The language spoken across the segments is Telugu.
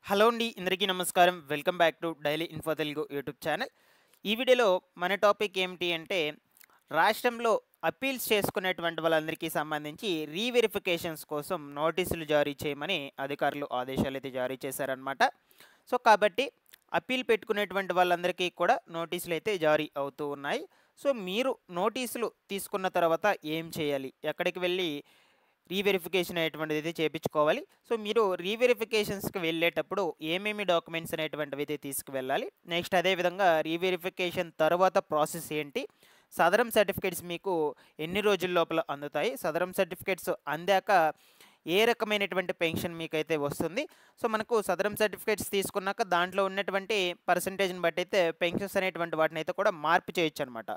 హలో అండి, అందరికీ నమస్కారం. Welcome back to daily info Telugu YouTube channel. ఈ వీడియోలో మన టాపిక్ ఏమిటి అంటే, రాష్ట్రంలో అప్పీల్స్ చేసుకునేటువంటి వాళ్ళందరికీ సంబంధించి రీవెరిఫికేషన్స్ కోసం నోటీసులు జారీ చేయమని అధికారులు ఆదేశాలైతే జారీ చేశారనమాట. సో కాబట్టి అప్పీల్ పెట్టుకునేటువంటి వాళ్ళందరికీ కూడా నోటీసులు అయితే జారీ అవుతూ ఉన్నాయి. సో మీరు నోటీసులు తీసుకున్న తర్వాత ఏం చేయాలి, ఎక్కడికి వెళ్ళి రీవెరిఫికేషన్ అనేటువంటిది అయితే చేపించుకోవాలి. సో మీరు రీవెరిఫికేషన్స్కి వెళ్ళేటప్పుడు ఏమేమి డాక్యుమెంట్స్ అనేటువంటివి అయితే తీసుకువెళ్ళాలి, నెక్స్ట్ అదేవిధంగా రీవెరిఫికేషన్ తర్వాత ప్రాసెస్ ఏంటి, సదరం సర్టిఫికేట్స్ మీకు ఎన్ని రోజుల లోపల అందుతాయి, సదరం సర్టిఫికేట్స్ అందాక ఏ రకమైనటువంటి పెన్షన్ మీకైతే వస్తుంది. సో మనకు సదరం సర్టిఫికేట్స్ తీసుకున్నాక దాంట్లో ఉన్నటువంటి పర్సంటేజ్ని బట్టి అయితే పెన్షన్స్ అనేటువంటి వాటిని అయితే కూడా మార్పు చేయొచ్చు అనమాట.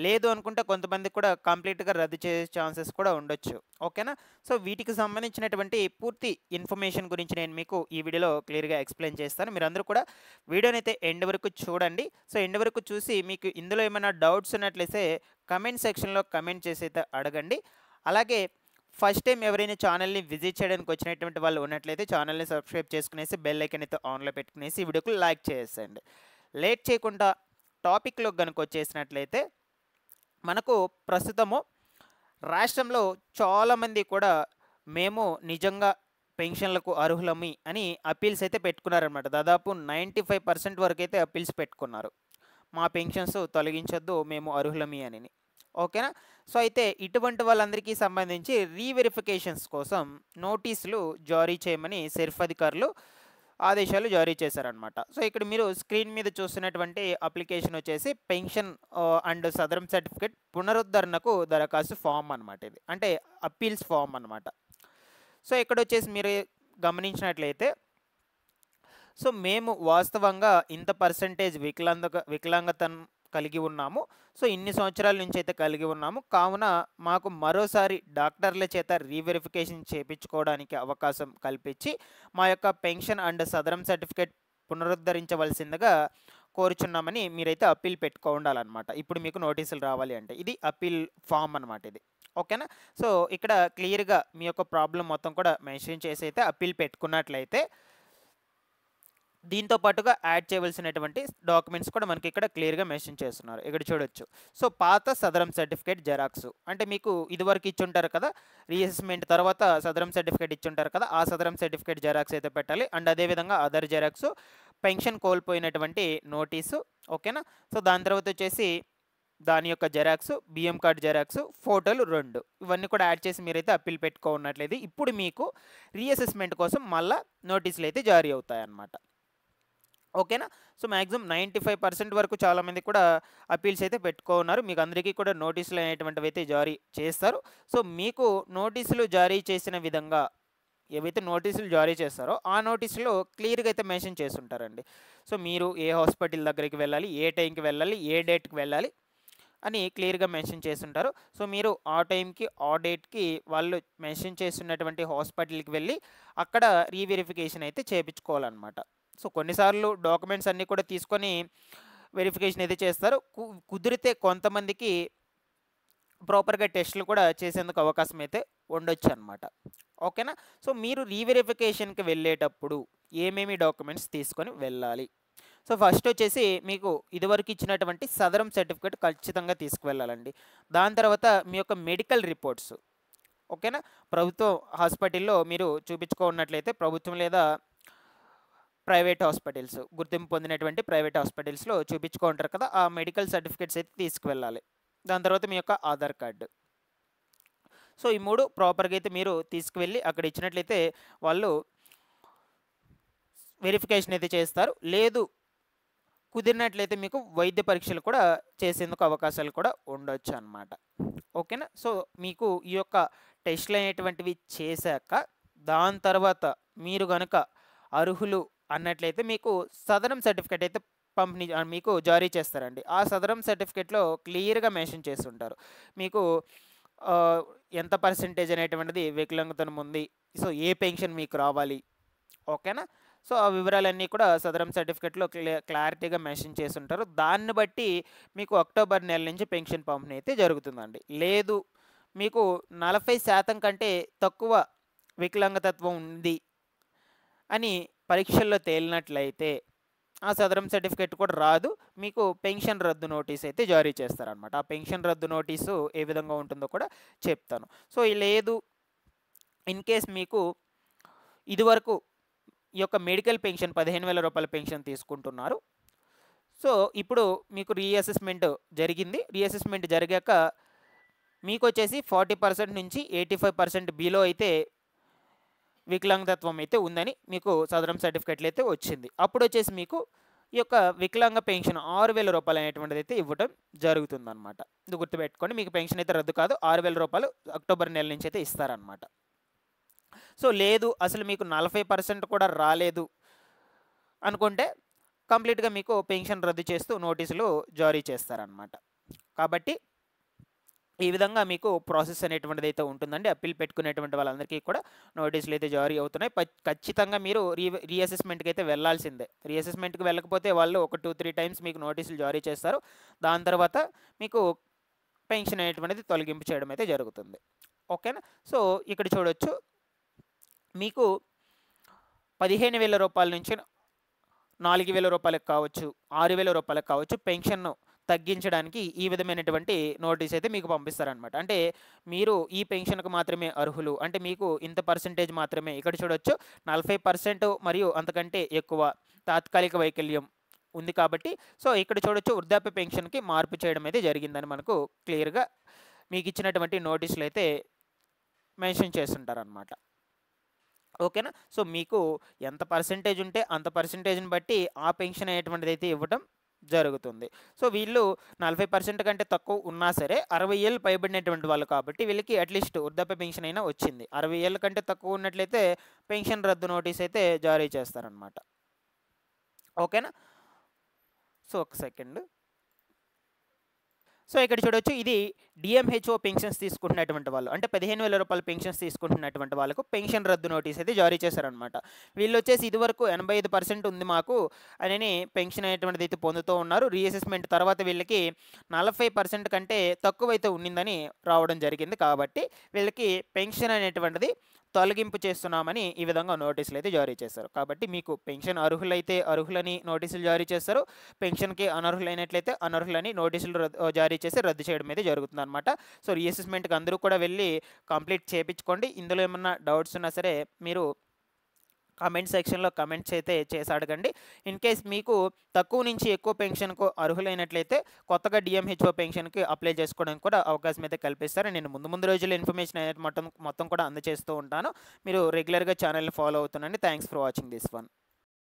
లేదు అనుకుంటే కొంతమంది కూడా కంప్లీట్గా రద్దు చేసే ఛాన్సెస్ కూడా ఉండొచ్చు. ఓకేనా. సో వీటికి సంబంధించినటువంటి పూర్తి ఇన్ఫర్మేషన్ గురించి నేను మీకు ఈ వీడియోలో క్లియర్గా ఎక్స్ప్లెయిన్ చేస్తాను. మీరందరూ కూడా వీడియోని అయితే ఎండ్ వరకు చూడండి. సో ఎండ్ వరకు చూసి మీకు ఇందులో ఏమైనా డౌట్స్ ఉన్నట్లయితే కమెంట్ సెక్షన్లో కమెంట్ చేసి అయితే అడగండి. అలాగే ఫస్ట్ టైం ఎవరైనా ఛానల్ని విజిట్ చేయడానికి వచ్చినటువంటి వాళ్ళు ఉన్నట్లయితే ఛానల్ని సబ్స్క్రైబ్ చేసుకునేసి బెల్ ఐకాన్ అయితే ఆన్లో పెట్టుకునేసి ఈ వీడియోకి లైక్ చేసేయండి. లేట్ చేయకుండా టాపిక్లో కనుక వచ్చేసినట్లయితే, మనకు ప్రస్తుతము రాష్ట్రంలో చాలామంది కూడా మేము నిజంగా పెన్షన్లకు అర్హులమి అని అప్పీల్స్ అయితే పెట్టుకున్నారనమాట. దాదాపు 95% వరకు అయితే అప్పీల్స్ పెట్టుకున్నారు. మా పెన్షన్స్ తొలగించొద్దు, మేము అర్హులమి అని. ఓకేనా. సో అయితే ఇటువంటి వాళ్ళందరికీ సంబంధించి రీవెరిఫికేషన్స్ కోసం నోటీసులు జారీ చేయమని సెర్ఫ్ అధికారులు ఆదేశాలు జారీ చేశారనమాట. సో ఇక్కడ మీరు స్క్రీన్ మీద చూస్తున్నటువంటి అప్లికేషన్ వచ్చేసి పెన్షన్ అండ్ సదరం సర్టిఫికేట్ పునరుద్ధరణకు దరఖాస్తు ఫామ్ అనమాట. ఇది అంటే అప్పీల్స్ ఫామ్ అనమాట. సో ఇక్కడ వచ్చేసి మీరు గమనించినట్లయితే, సో మేము వాస్తవంగా ఇంత పర్సంటేజ్ వికలాంగతను కలిగి ఉన్నాము. సో ఇన్ని సంవత్సరాల నుంచి అయితే కలిగి ఉన్నాము. కావున మాకు మరోసారి డాక్టర్ల చేత రీవెరిఫికేషన్ చేయించుకోవడానికి అవకాశం కల్పించి మా యొక్క పెన్షన్ అండ్ సదరం సర్టిఫికేట్ పునరుద్ధరించవలసిందిగా కోరుచున్నామని మీరైతే అప్పీల్ పెట్టుకో ఉండాలన్నమాట. ఇప్పుడు మీకు నోటీసులు రావాలి అంటే ఇది అప్పీల్ ఫామ్ అనమాట ఇది. ఓకేనా. సో ఇక్కడ క్లియర్గా మీ యొక్క ప్రాబ్లం మొత్తం కూడా మెన్షన్ చేసి అయితే అప్పీల్ పెట్టుకున్నట్లయితే దీంతో పాటుగా యాడ్ చేయవలసినటువంటి డాక్యుమెంట్స్ కూడా మనకి ఇక్కడ క్లియర్గా మెన్షన్ చేస్తున్నారు. ఇక్కడ చూడొచ్చు. సో పాత సదరం సర్టిఫికేట్ జెరాక్స్ అంటే మీకు ఇదివరకు ఇచ్చుంటారు కదా, రీఅసెస్మెంట్ తర్వాత సదరం సర్టిఫికేట్ ఇచ్చుంటారు కదా, ఆ సదరం సర్టిఫికేట్ జెరాక్స్ అయితే పెట్టాలి. అండ్ అదేవిధంగా అదర్ జెరాక్స్, పెన్షన్ కోల్పోయినటువంటి నోటీసు. ఓకేనా. సో దాని తర్వాత వచ్చేసి దాని యొక్క జెరాక్స్, బియ్యం కార్డు జెరాక్స్, ఫోటోలు 2 ఇవన్నీ కూడా యాడ్ చేసి మీరైతే అప్పీల్ పెట్టుకో ఉన్నట్లయితే ఇప్పుడు మీకు రీఅసెస్మెంట్ కోసం మళ్ళీ నోటీసులు అయితే జారీ అవుతాయి అన్నమాట. ఓకేనా. సో మ్యాక్సిమం 95% వరకు చాలామంది కూడా అప్పీల్స్ అయితే పెట్టుకో ఉన్నారు. మీకు అందరికీ కూడా నోటీసులు అనేటువంటివి అయితే జారీ చేస్తారు. సో మీకు నోటీసులు జారీ చేసిన విధంగా ఏవైతే నోటీసులు జారీ చేస్తారో ఆ నోటీసులో క్లియర్గా అయితే మెన్షన్ చేసి ఉంటారండి. సో మీరు ఏ హాస్పిటల్ దగ్గరికి వెళ్ళాలి, ఏ టైంకి వెళ్ళాలి, ఏ డేట్కి వెళ్ళాలి అని క్లియర్గా మెన్షన్ చేస్తుంటారు. సో మీరు ఆ టైంకి ఆ డేట్కి వాళ్ళు మెన్షన్ చేస్తున్నటువంటి హాస్పిటల్కి వెళ్ళి అక్కడ రీవెరిఫికేషన్ అయితే చేయించుకోవాలన్నమాట. సో కొన్నిసార్లు డాక్యుమెంట్స్ అన్నీ కూడా తీసుకొని వెరిఫికేషన్ అయితే చేస్తారు. కుదిరితే కొంతమందికి ప్రాపర్గా టెస్టులు కూడా చేసేందుకు అవకాశం అయితే ఉండొచ్చు అనమాట. ఓకేనా. సో మీరు రీవెరిఫికేషన్కి వెళ్ళేటప్పుడు ఏమేమి డాక్యుమెంట్స్ తీసుకొని వెళ్ళాలి. సో ఫస్ట్ వచ్చేసి మీకు ఇదివరకు ఇచ్చినటువంటి సదరం సర్టిఫికేట్ ఖచ్చితంగా తీసుకువెళ్ళాలండి. దాని తర్వాత మీ యొక్క మెడికల్ రిపోర్ట్స్. ఓకేనా. ప్రభుత్వ హాస్పిటల్లో మీరు చూపించుకున్నట్లయితే ప్రభుత్వం లేదా ప్రైవేట్ హాస్పిటల్స్, గుర్తింపు పొందినటువంటి ప్రైవేట్ హాస్పిటల్స్లో చూపించుకుంటారు కదా, ఆ మెడికల్ సర్టిఫికేట్స్ అయితే తీసుకువెళ్ళాలి. దాని తర్వాత మీ యొక్క ఆధార్ కార్డు. సో ఈ 3 ప్రాపర్గా అయితే మీరు తీసుకువెళ్ళి అక్కడ ఇచ్చినట్లయితే వాళ్ళు వెరిఫికేషన్ అయితే చేస్తారు. లేదు కుదిరినట్లయితే మీకు వైద్య పరీక్షలు కూడా చేసేందుకు అవకాశాలు కూడా ఉండొచ్చు అన్నమాట. ఓకేనా. సో మీకు ఈ యొక్క టెస్టులు అనేటువంటివి చేశాక దాని తర్వాత మీరు కనుక అర్హులు అన్నట్లయితే మీకు సదరం సర్టిఫికేట్ అయితే పంపిణీ మీకు జారీ చేస్తారండి. ఆ సదరం సర్టిఫికేట్లో క్లియర్గా మెన్షన్ చేస్తుంటారు మీకు ఎంత పర్సెంటేజ్ అనేటువంటిది వికలాంగతనం ఉంది, సో ఏ పెన్షన్ మీకు రావాలి. ఓకేనా. సో ఆ వివరాలన్నీ కూడా సదరం సర్టిఫికేట్లో క్లారిటీగా మెన్షన్ చేస్తుంటారు. దాన్ని బట్టి మీకు అక్టోబర్ నెల నుంచి పెన్షన్ పంపిణీ అయితే జరుగుతుందండి. లేదు మీకు 40% కంటే తక్కువ వికలాంగతత్వం ఉంది అని పరీక్షల్లో తేలినట్లయితే ఆ సదరం సర్టిఫికేట్ కూడా రాదు, మీకు పెన్షన్ రద్దు నోటీస్ అయితే జారీ చేస్తారనమాట. ఆ పెన్షన్ రద్దు నోటీసు ఏ విధంగా ఉంటుందో కూడా చెప్తాను. సో లేదు ఇన్ కేస్ మీకు ఇదివరకు ఈ యొక్క మెడికల్ పెన్షన్ 15,000 రూపాయల పెన్షన్ తీసుకుంటున్నారు. సో ఇప్పుడు మీకు రీఅసెస్మెంట్ జరిగింది. రీఅసెస్మెంట్ జరిగాక మీకు వచ్చేసి 40% నుంచి 85% బిలో అయితే వికలాంగతత్వం అయితే ఉందని మీకు సదరం సర్టిఫికెట్లు అయితే వచ్చింది. అప్పుడు వచ్చేసి మీకు ఈ యొక్క వికలాంగ పెన్షన్ 6,000 రూపాయలు అనేటువంటిది అయితే ఇవ్వడం జరుగుతుందన్నమాట. ఇది గుర్తుపెట్టుకోండి, మీకు పెన్షన్ అయితే రద్దు కాదు, 6,000 రూపాయలు అక్టోబర్ నెల నుంచి అయితే ఇస్తారనమాట. సో లేదు అసలు మీకు 40% కూడా రాలేదు అనుకుంటే కంప్లీట్గా మీకు పెన్షన్ రద్దు చేస్తూ నోటీసులు జారీ చేస్తారనమాట. కాబట్టి ఈ విధంగా మీకు ప్రాసెస్ అనేటువంటిది అయితే ఉంటుందండి. అప్పీల్ పెట్టుకునేటువంటి వాళ్ళందరికీ కూడా నోటీసులు అయితే జారీ అవుతున్నాయి. ఖచ్చితంగా మీరు రీఅసెస్మెంట్కి అయితే వెళ్ళాల్సిందే. రీఅసెస్మెంట్కి వెళ్ళకపోతే వాళ్ళు ఒక 2-3 టైమ్స్ మీకు నోటీసులు జారీ చేస్తారు. దాని తర్వాత మీకు పెన్షన్ అనేటువంటిది తొలగింపు చేయడం అయితే జరుగుతుంది. ఓకేనా. సో ఇక్కడ చూడొచ్చు, మీకు 15,000 రూపాయల నుంచి 4,000 రూపాయలకు కావచ్చు, 6,000 రూపాయలకు కావచ్చు పెన్షన్ను తగ్గించడానికి ఈ విధమైనటువంటి నోటీస్ అయితే మీకు పంపిస్తారనమాట. అంటే మీరు ఈ పెన్షన్కు మాత్రమే అర్హులు, అంటే మీకు ఇంత పర్సెంటేజ్ మాత్రమే. ఇక్కడ చూడొచ్చు 40% మరియు అంతకంటే ఎక్కువ తాత్కాలిక వైకల్యం ఉంది కాబట్టి, సో ఇక్కడ చూడొచ్చు వృద్ధాప్య పెన్షన్కి మార్పు చేయడం అయితే జరిగిందని మనకు క్లియర్గా మీకు ఇచ్చినటువంటి నోటీసులు అయితే మెన్షన్ చేస్తుంటారనమాట. ఓకేనా. సో మీకు ఎంత పర్సెంటేజ్ ఉంటే అంత పర్సెంటేజ్ని బట్టి ఆ పెన్షన్ అనేటువంటిది అయితే ఇవ్వడం జరుగుతుంది. సో వీళ్ళు 40% కంటే తక్కువ ఉన్నా సరే 60 ఏళ్ళు పైబడినటువంటి వాళ్ళు కాబట్టి వీళ్ళకి అట్లీస్ట్ వృద్ధాప్య పెన్షన్ అయినా వచ్చింది. 60 ఏళ్ళ కంటే తక్కువ ఉన్నట్లయితే పెన్షన్ రద్దు నోటీస్ అయితే జారీ చేస్తారనమాట. ఓకేనా. సో ఒక సెకండ్. సో ఇక్కడ చూడొచ్చు, ఇది డిఎంహెచ్ఓ పెన్షన్స్ తీసుకుంటున్నటువంటి వాళ్ళు, అంటే 15,000 రూపాయల పెన్షన్స్ తీసుకుంటున్నటువంటి వాళ్ళకు పెన్షన్ రద్దు నోటీస్ అయితే జారీ చేశారనమాట. వీళ్ళు వచ్చేసి ఇదివరకు 85% ఉంది మాకు అని పెన్షన్ అనేటువంటిది అయితే పొందుతూ ఉన్నారు. రీఅసెస్మెంట్ తర్వాత వీళ్ళకి 40% కంటే తక్కువైతే ఉన్నిందని రావడం జరిగింది. కాబట్టి వీళ్ళకి పెన్షన్ అనేటువంటిది తొలగింపు చేస్తున్నామని ఈ విధంగా నోటీసులు అయితే జారీ చేశారు. కాబట్టి మీకు పెన్షన్ అర్హులైతే అర్హులని నోటీసులు జారీ చేస్తారు, పెన్షన్కి అనర్హులైనట్లయితే అనర్హులని నోటీసులు జారీ చేసి రద్దు చేయడం అయితే జరుగుతుంది అనమాట. సో రీఅసెస్మెంట్కి అందరూ కూడా వెళ్ళి కంప్లీట్ చేయించుకోండి. ఇందులో ఏమన్నా డౌట్స్ ఉన్నా సరే మీరు కామెంట్ సెక్షన్లో కమెంట్స్ అయితే చేసి అడగండి. ఇన్ కేస్ మీకు తక్కువ నుంచి ఎక్కువ పెన్షన్కు అర్హులైనట్లయితే కొత్తగా డిఎంహెచ్ఓ పెన్షన్కి అప్లై చేసుకోవడానికి కూడా అవకాశం అయితే కల్పిస్తారు. నేను ముందు రోజుల్లో ఇన్ఫర్మేషన్ అనేది మొత్తం కూడా అందజేస్తూ ఉంటాను. మీరు రెగ్యులర్గా ఛానల్ని ఫాలో అవుతుండండి. Thanks for watching this one.